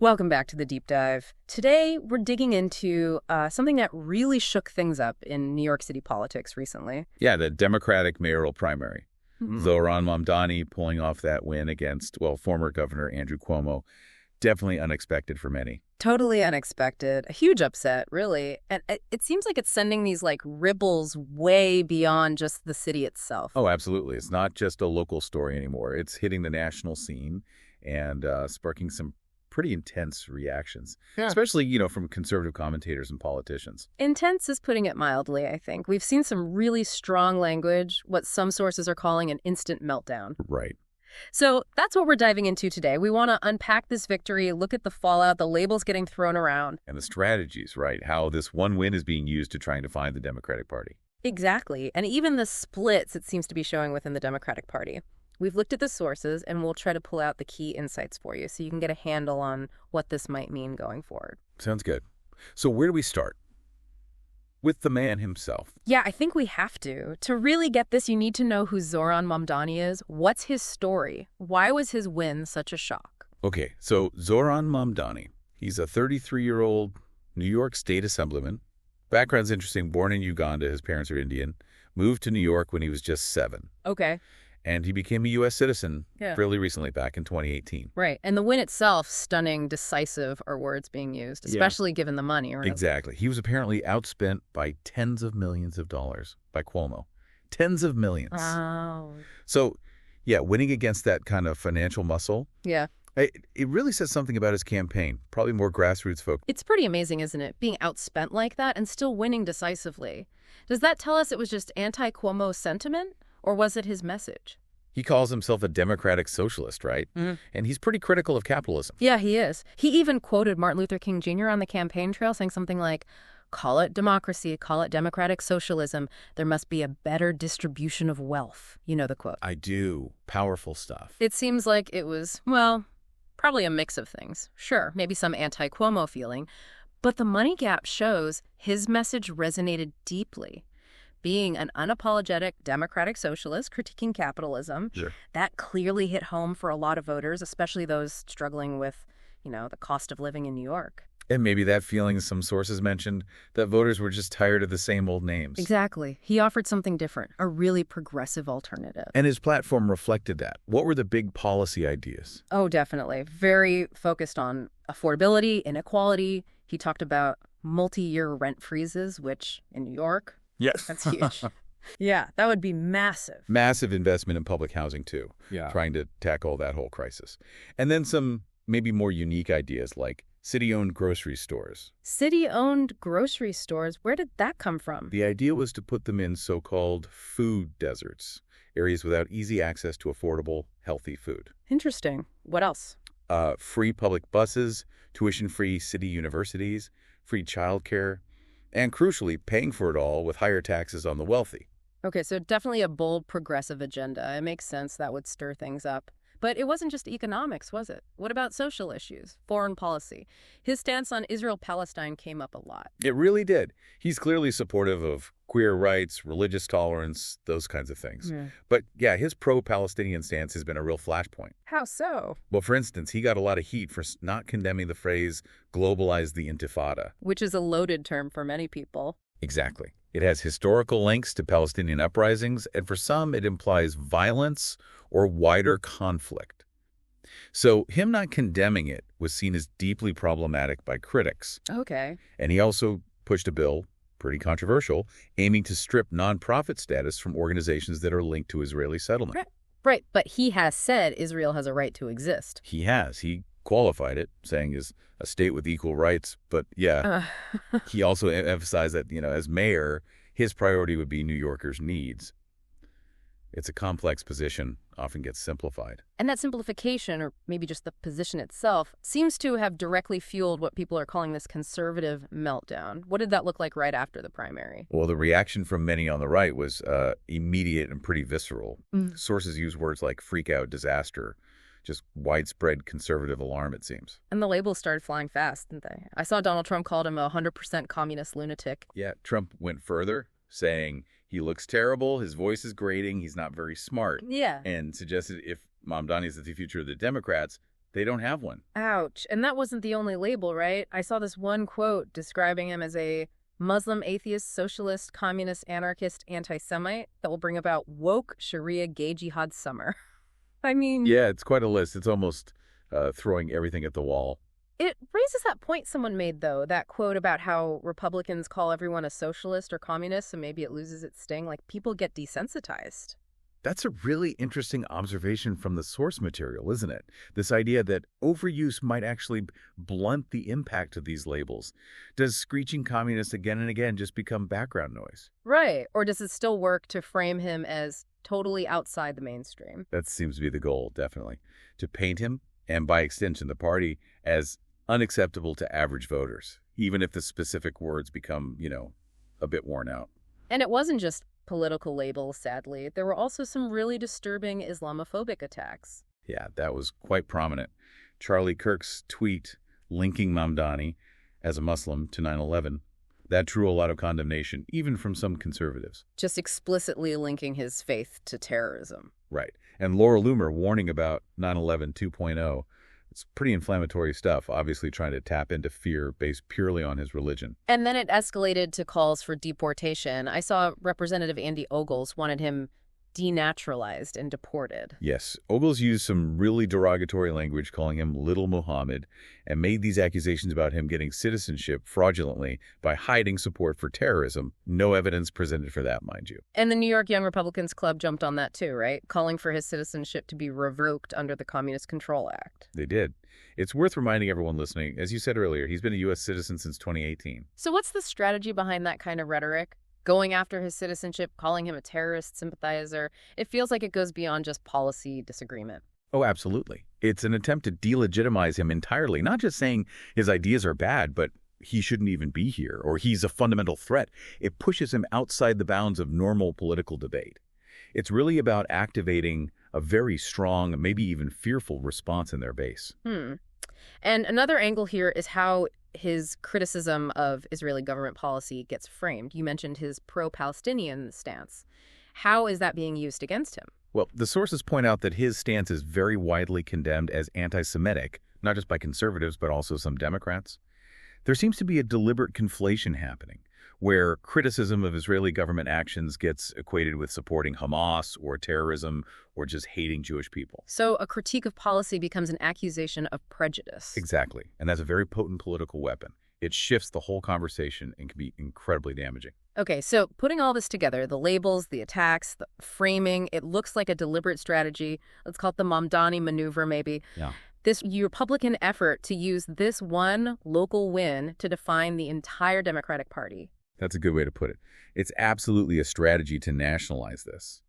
Welcome back to the Deep Dive. Today, we're digging into something that really shook things up in New York City politics recently. Yeah, the Democratic mayoral primary. Zohran Mamdani pulling off that win against, well, former Governor Andrew Cuomo. Definitely unexpected for many. Totally unexpected. A huge upset, really. And it seems like it's sending these, ripples way beyond just the city itself. Oh, absolutely. It's not just a local story anymore. It's hitting the national scene and sparking some pretty intense reactions, especially, from conservative commentators and politicians. Intense is putting it mildly, I think. We've seen some really strong language, what some sources are calling an instant meltdown. Right. So that's what we're diving into today. We want to unpack this victory, look at the fallout, the labels getting thrown around. And the strategies, right? How this one win is being used to try and define the Democratic Party. Exactly. And even the splits it seems to be showing within the Democratic Party. We've looked at the sources, and we'll try to pull out the key insights for you so you can get a handle on what this might mean going forward. Sounds good. So where do we start? With the man himself. Yeah, I think we have to. To really get this, you need to know who Zohran Mamdani is. What's his story? Why was his win such a shock? Okay, so Zohran Mamdani. He's a 33-year-old New York State Assemblyman. Background's interesting. Born in Uganda, his parents are Indian. Moved to New York when he was just 7. Okay. And he became a U.S. citizen fairly recently, back in 2018. Right. And the win itself, stunning, decisive are words being used, especially given the money. Right? Exactly. He was apparently outspent by tens of millions of dollars by Cuomo. Tens of millions. Wow. So, yeah, winning against that kind of financial muscle. Yeah. It really says something about his campaign, probably more grassroots folk. It's pretty amazing, isn't it? Being outspent like that and still winning decisively. Does that tell us it was just anti-Cuomo sentiment? Or was it his message? He calls himself a democratic socialist, right? Mm-hmm. And he's pretty critical of capitalism. Yeah, he is. He even quoted Martin Luther King Jr. on the campaign trail saying something like, call it democracy, call it democratic socialism. There must be a better distribution of wealth. You know the quote. I do. Powerful stuff. It seems like it was, well, probably a mix of things. Sure, maybe some anti-Cuomo feeling. But the money gap shows his message resonated deeply. Being an unapologetic democratic socialist critiquing capitalism, that clearly hit home for a lot of voters, especially those struggling with, the cost of living in New York. And maybe that feeling some sources mentioned, that voters were just tired of the same old names. Exactly. He offered something different, a really progressive alternative. And his platform reflected that. What were the big policy ideas? Oh, definitely. Very focused on affordability, inequality. He talked about multi-year rent freezes, which in New York... Yes. That's huge. Yeah, that would be massive. Massive investment in public housing, too. Yeah. Trying to tackle that whole crisis. And then some maybe more unique ideas like city-owned grocery stores. City-owned grocery stores? Where did that come from? The idea was to put them in so-called food deserts, areas without easy access to affordable, healthy food. Interesting. What else? Free public buses, tuition-free city universities, free childcare, and crucially, paying for it all with higher taxes on the wealthy. Okay, so definitely a bold, progressive agenda. It makes sense that would stir things up. But it wasn't just economics, was it? What about social issues, foreign policy? His stance on Israel-Palestine came up a lot. It really did. He's clearly supportive of queer rights, religious tolerance, those kinds of things. Yeah. But yeah, his pro-Palestinian stance has been a real flashpoint. How so? Well, for instance, he got a lot of heat for not condemning the phrase, globalize the intifada. Which is a loaded term for many people. Exactly. It has historical links to Palestinian uprisings, and for some, it implies violence or wider conflict. So him not condemning it was seen as deeply problematic by critics. Okay. And he also pushed a bill, pretty controversial, aiming to strip nonprofit status from organizations that are linked to Israeli settlement. Right, but he has said Israel has a right to exist. He has. He qualified it, saying is a state with equal rights. But yeah, he also emphasized that, as mayor, his priority would be New Yorkers' needs. It's a complex position, often gets simplified. And that simplification, or maybe just the position itself, seems to have directly fueled what people are calling this conservative meltdown. What did that look like right after the primary? Well, the reaction from many on the right was immediate and pretty visceral. Sources use words like freak out, disaster, just widespread conservative alarm, it seems. And the labels started flying fast, didn't they? I saw Donald Trump called him a 100% communist lunatic. Yeah, Trump went further, saying he looks terrible, his voice is grating, he's not very smart. Yeah. And suggested if Mamdani is the future of the Democrats, They don't have one. Ouch. And that wasn't the only label, right? I saw this one quote describing him as a Muslim, atheist, socialist, communist, anarchist, anti-Semite that will bring about woke Sharia gay jihad summer. I mean... Yeah, it's quite a list. It's almost throwing everything at the wall. It raises that point someone made, though, that quote about how Republicans call everyone a socialist or communist, so maybe it loses its sting. Like, people get desensitized. That's a really interesting observation from the source material, isn't it? This idea that overuse might actually blunt the impact of these labels. Does screeching communist again and again just become background noise? Right. Or does it still work to frame him as totally outside the mainstream? That seems to be the goal, definitely. To paint him, and by extension the party, as unacceptable to average voters, even if the specific words become, a bit worn out. And it wasn't just political labels, sadly. There were also some really disturbing Islamophobic attacks. Yeah, that was quite prominent. Charlie Kirk's tweet linking Mamdani as a Muslim to 9/11, that drew a lot of condemnation, even from some conservatives. Just explicitly linking his faith to terrorism. Right. And Laura Loomer warning about 9/11 2.0. It's pretty inflammatory stuff, obviously trying to tap into fear based purely on his religion. And then it escalated to calls for deportation. I saw Representative Andy Ogles wanted him denaturalized and deported. Yes, Ogles used some really derogatory language, calling him Little Muhammad, and made these accusations about him getting citizenship fraudulently by hiding support for terrorism. No evidence presented for that, mind you. And the New York Young Republicans Club jumped on that too, right? Calling for his citizenship to be revoked under the Communist Control Act. They did. It's worth reminding everyone listening, as you said earlier, he's been a U.S. citizen since 2018. So what's the strategy behind that kind of rhetoric? Going after his citizenship, calling him a terrorist sympathizer. It feels like it goes beyond just policy disagreement. Oh, absolutely. It's an attempt to delegitimize him entirely, not just saying his ideas are bad, but he shouldn't even be here, or he's a fundamental threat. It pushes him outside the bounds of normal political debate. It's really about activating a very strong, maybe even fearful response in their base. And another angle here is how his criticism of Israeli government policy gets framed. You mentioned his pro-Palestinian stance. How is that being used against him? Well, the sources point out that his stance is very widely condemned as anti-Semitic, not just by conservatives, but also some Democrats. There seems to be a deliberate conflation happening, where criticism of Israeli government actions gets equated with supporting Hamas or terrorism or just hating Jewish people. So a critique of policy becomes an accusation of prejudice. Exactly. And that's a very potent political weapon. It shifts the whole conversation and can be incredibly damaging. Okay, so putting all this together, the labels, the attacks, the framing, it looks like a deliberate strategy. Let's call it the Mamdani maneuver, maybe. Yeah. This Republican effort to use this one local win to define the entire Democratic Party. That's a good way to put it. It's absolutely a strategy to nationalize this.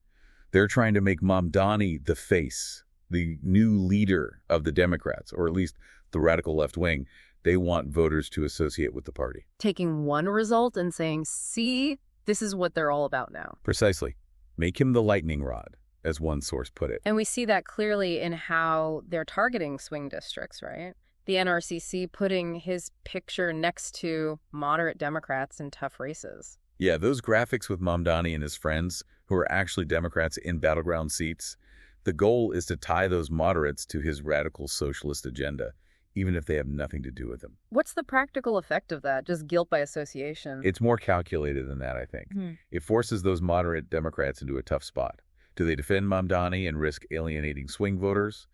They're trying to make Mamdani the face, the new leader of the Democrats, or at least the radical left wing. They want voters to associate with the party. Taking one result and saying, see, this is what they're all about now. Precisely. Make him the lightning rod, as one source put it. And we see that clearly in how they're targeting swing districts, right? The NRCC putting his picture next to moderate Democrats in tough races. Yeah, those graphics with Mamdani and his friends, who are actually Democrats in battleground seats, the goal is to tie those moderates to his radical socialist agenda, even if they have nothing to do with him. What's the practical effect of that? Just guilt by association? It's more calculated than that, I think. It forces those moderate Democrats into a tough spot. Do they defend Mamdani and risk alienating swing voters?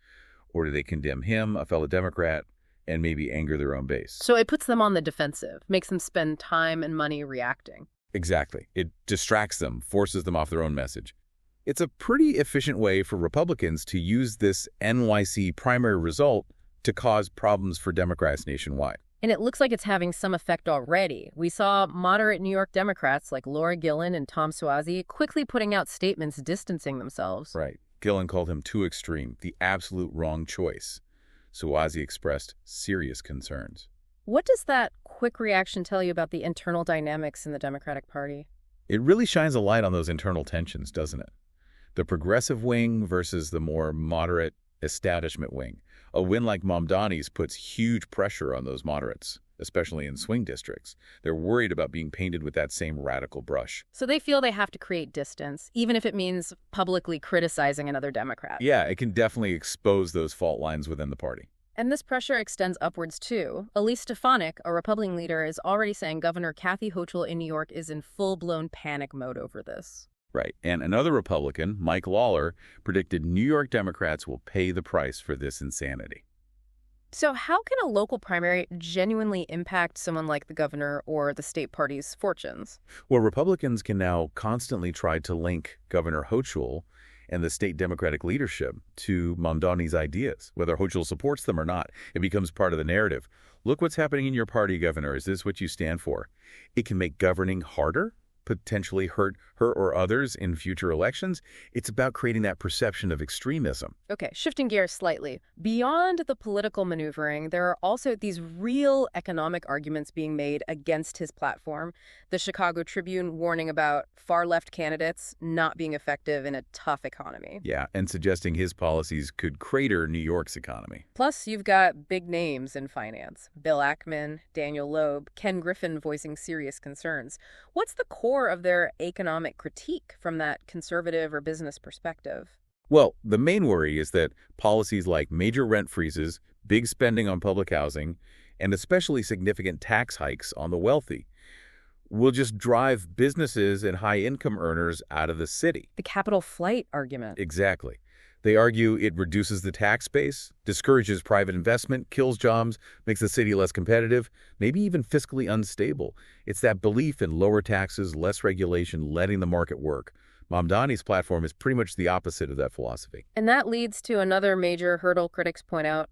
Or do they condemn him, a fellow Democrat, and maybe anger their own base? So it puts them on the defensive, makes them spend time and money reacting. Exactly. It distracts them, forces them off their own message. It's a pretty efficient way for Republicans to use this NYC primary result to cause problems for Democrats nationwide. And it looks like it's having some effect already. We saw moderate New York Democrats like Laura Gillen and Tom Suozzi quickly putting out statements distancing themselves. Right. Gillen called him too extreme, the absolute wrong choice. Suozzi expressed serious concerns. What does that quick reaction tell you about the internal dynamics in the Democratic Party? It really shines a light on those internal tensions, doesn't it? The progressive wing versus the more moderate establishment wing. A win like Mamdani's puts huge pressure on those moderates, especially in swing districts. They're worried about being painted with that same radical brush. So they feel they have to create distance, even if it means publicly criticizing another Democrat. Yeah, it can definitely expose those fault lines within the party. And this pressure extends upwards, too. Elise Stefanik, a Republican leader, is already saying Governor Kathy Hochul in New York is in full-blown panic mode over this. Right. And another Republican, Mike Lawler, predicted New York Democrats will pay the price for this insanity. So how can a local primary genuinely impact someone like the governor or the state party's fortunes? Well, Republicans can now constantly try to link Governor Hochul and the state Democratic leadership to Mamdani's ideas, whether Hochul supports them or not. It becomes part of the narrative. Look what's happening in your party, Governor. Is this what you stand for? It can make governing harder, potentially hurt her or others in future elections. It's about creating that perception of extremism. Okay, shifting gears slightly. Beyond the political maneuvering, there are also these real economic arguments being made against his platform. The Chicago Tribune warning about far-left candidates not being effective in a tough economy. Yeah, and suggesting his policies could crater New York's economy. Plus, you've got big names in finance. Bill Ackman, Daniel Loeb, Ken Griffin voicing serious concerns. What's the core of their economic critique from that conservative or business perspective? Well, the main worry is that policies like major rent freezes, big spending on public housing, and especially significant tax hikes on the wealthy will just drive businesses and high-income earners out of the city. The capital flight argument. Exactly. They argue it reduces the tax base, discourages private investment, kills jobs, makes the city less competitive, maybe even fiscally unstable. It's that belief in lower taxes, less regulation, letting the market work. Mamdani's platform is pretty much the opposite of that philosophy. And that leads to another major hurdle critics point out,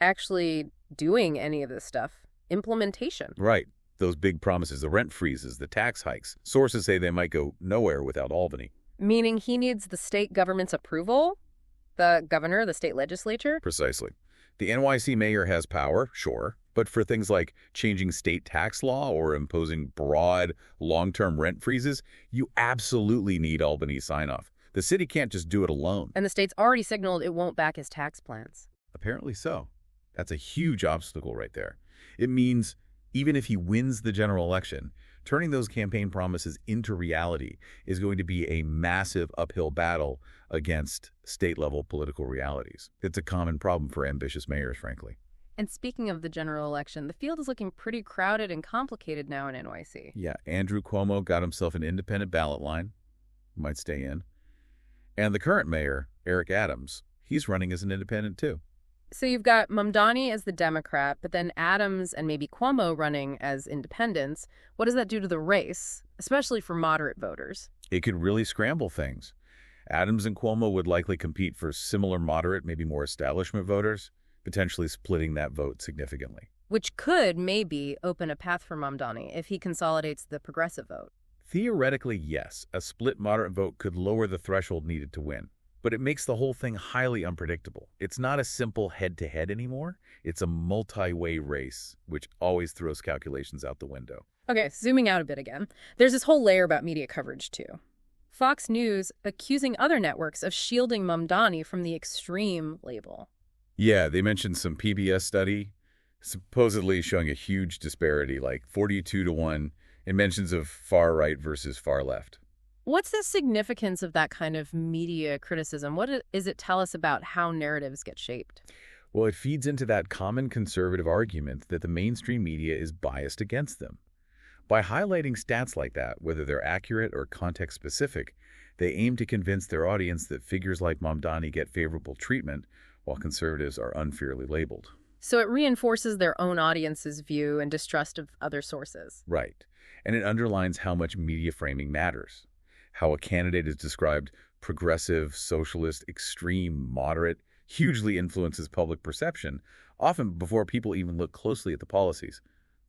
actually doing any of this stuff. Implementation. Right. Those big promises, the rent freezes, the tax hikes. Sources say they might go nowhere without Albany. Meaning he needs the state government's approval? The governor, the state legislature? Precisely. The NYC mayor has power, sure, but for things like changing state tax law or imposing broad, long-term rent freezes, you absolutely need Albany's sign-off. The city can't just do it alone. And the state's already signaled it won't back his tax plans. Apparently so. That's a huge obstacle right there. It means even if he wins the general election, turning those campaign promises into reality is going to be a massive uphill battle against state-level political realities. It's a common problem for ambitious mayors, frankly. And speaking of the general election, the field is looking pretty crowded and complicated now in NYC. Yeah, Andrew Cuomo got himself an independent ballot line. Might stay in. And the current mayor, Eric Adams, he's running as an independent too. So you've got Mamdani as the Democrat, but then Adams and maybe Cuomo running as independents. What does that do to the race, especially for moderate voters? It could really scramble things. Adams and Cuomo would likely compete for similar moderate, maybe more establishment voters, potentially splitting that vote significantly. Which could maybe open a path for Mamdani if he consolidates the progressive vote. Theoretically, yes, a split moderate vote could lower the threshold needed to win. But it makes the whole thing highly unpredictable. It's not a simple head-to-head anymore. It's a multi-way race, which always throws calculations out the window. Okay, zooming out a bit again. There's this whole layer about media coverage, too. Fox News accusing other networks of shielding Mamdani from the extreme label. Yeah, they mentioned some PBS study supposedly showing a huge disparity, like 42-1, in mentions of far-right versus far-left. What's the significance of that kind of media criticism? What does it tell us about how narratives get shaped? Well, it feeds into that common conservative argument that the mainstream media is biased against them. By highlighting stats like that, whether they're accurate or context-specific, they aim to convince their audience that figures like Mamdani get favorable treatment, while conservatives are unfairly labeled. So it reinforces their own audience's view and distrust of other sources. Right. And it underlines how much media framing matters. How a candidate is described progressive, socialist, extreme, moderate, hugely influences public perception, often before people even look closely at the policies.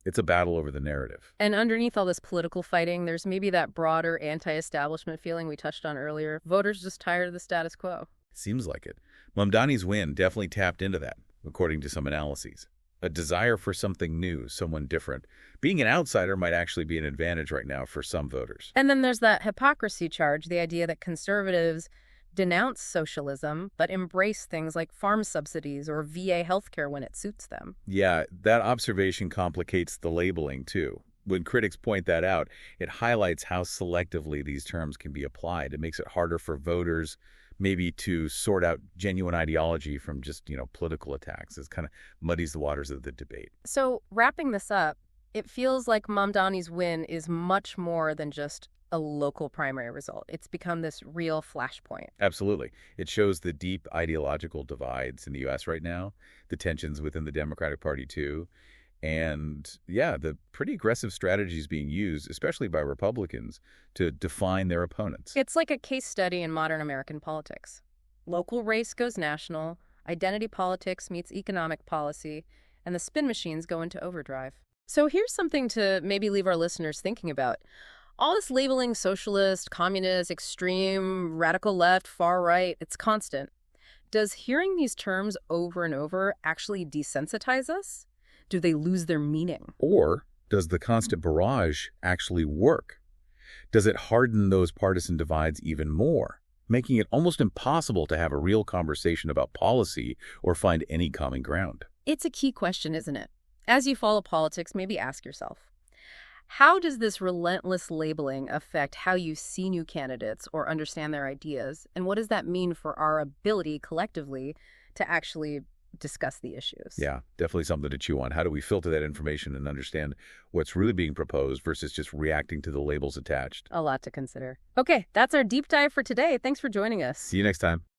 It's a battle over the narrative. And underneath all this political fighting, there's maybe that broader anti-establishment feeling we touched on earlier. Voters just tired of the status quo. Seems like it. Mamdani's win definitely tapped into that, according to some analyses. A desire for something new, someone different. Being an outsider might actually be an advantage right now for some voters. And then there's that hypocrisy charge, the idea that conservatives denounce socialism, but embrace things like farm subsidies or VA healthcare when it suits them. Yeah, that observation complicates the labeling, too. When critics point that out, it highlights how selectively these terms can be applied. It makes it harder for voters, maybe to sort out genuine ideology from just, political attacks. It kind of muddies the waters of the debate. So wrapping this up, it feels like Mamdani's win is much more than just a local primary result. It's become this real flashpoint. Absolutely. It shows the deep ideological divides in the U.S. right now, the tensions within the Democratic Party, too. And, yeah, the pretty aggressive strategies being used, especially by Republicans, to define their opponents. It's like a case study in modern American politics. Local race goes national, identity politics meets economic policy, and the spin machines go into overdrive. So here's something to maybe leave our listeners thinking about. All this labeling socialist, communist, extreme, radical left, far right, it's constant. Does hearing these terms over and over actually desensitize us? Do they lose their meaning? Or does the constant barrage actually work? Does it harden those partisan divides even more, making it almost impossible to have a real conversation about policy or find any common ground? It's a key question, isn't it? As you follow politics, maybe ask yourself, how does this relentless labeling affect how you see new candidates or understand their ideas? And what does that mean for our ability collectively to actually discuss the issues? Yeah, definitely something to chew on. How do we filter that information and understand what's really being proposed versus just reacting to the labels attached? A lot to consider. Okay, that's our deep dive for today. Thanks for joining us. See you next time.